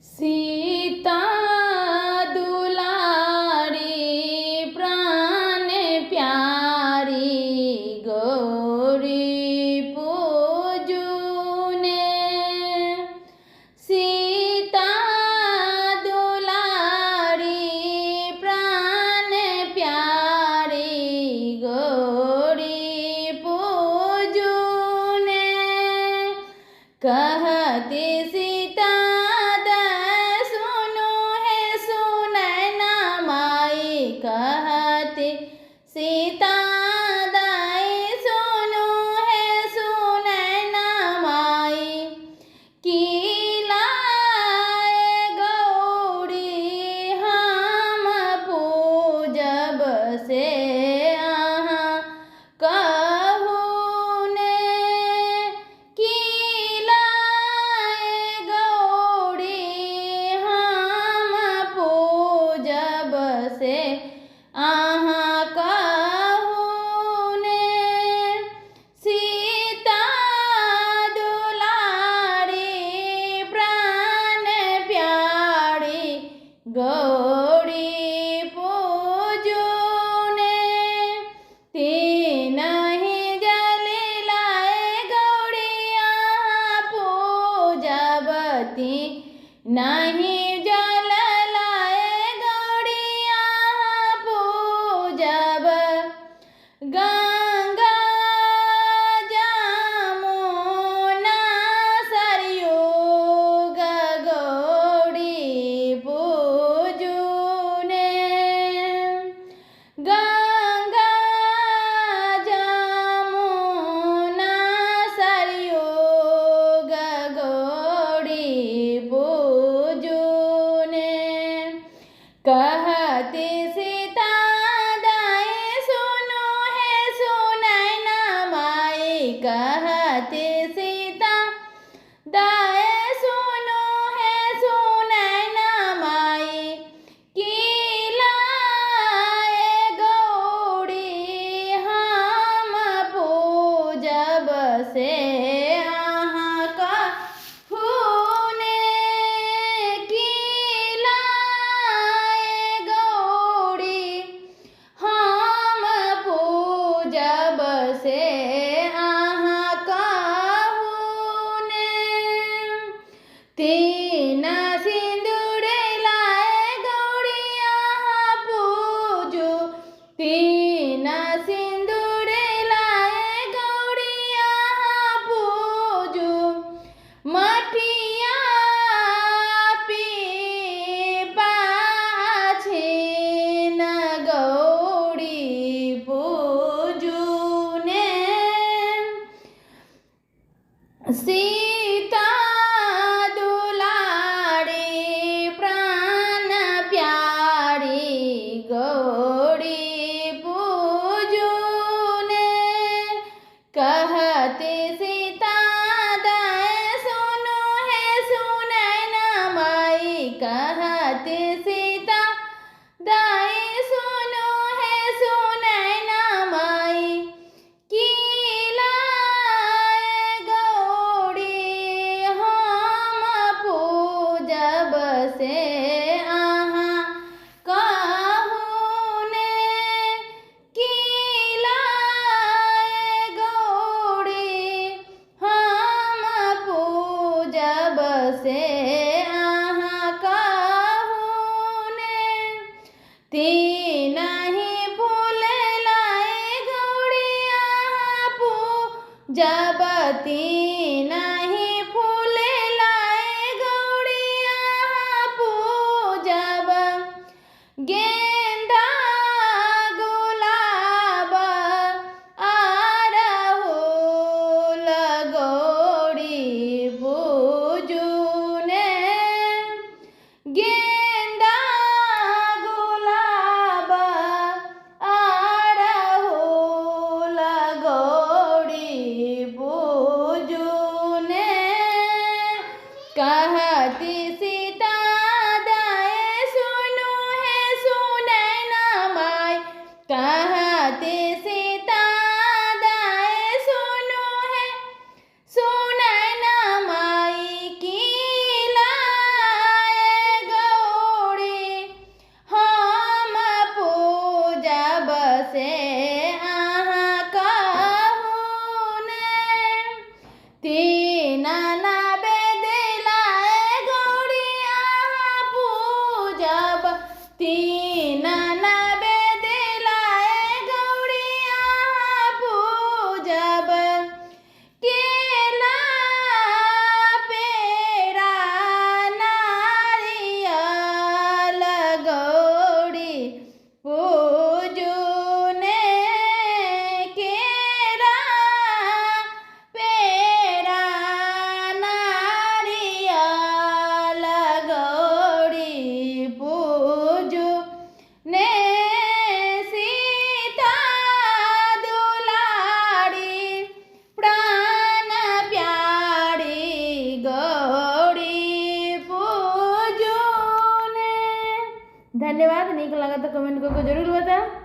सीता दुलारी प्राण प्यारी गौरी पूजूने। सीता दुलारी प्राण प्यारी गौरी पूजूने। कहती सीता कहते सीता दाई सुनो है सुनैना माई की लाए गौरी हम पूजब से आहाँ कहूने। की लाए गौरी हम पूजब से आहाँ कहूने। सीता दुलारी प्राण प्यारी गौरी पूजूने। तीन ही जल लाए गौरी आहाँ पूजबती नहीं जल गंगा जमुना सरयू गौरी पूजूने। गंगा जमुना सरयू गौरी पूजूने। कहती सीता कहते सीता दाए सुनो है सुनैना माई की लाए गौरी हम पूजब से आहाँ कहूने। की लाए गौरी हम पूजब से तीन सिंदूर लाए गौरी आहाँ पूजू। तीन सिंदूर लाए गौरी आहाँ पूजू। मटिया पीपा छीन गौरी पूजूने। सीता गौरी पूजूने। कहते सीता दाए सुनो है सुनैना माई कहते सीता दाए सुनो है सुनैना माई की लाए गौरी हम पूजब से से आहाँ कहूने। तीन ही फूल लाए गौरी आहाँ पूजबती नहीं फूल लाए गौरी आहाँ पूजब। गेंदा गुलाब अड़हुल गौरी गेंदा गुलाब अड़हुल गौरी पूजूने। धन्यवाद। नीक लगा तो कमेंट करके जरूर बताओ।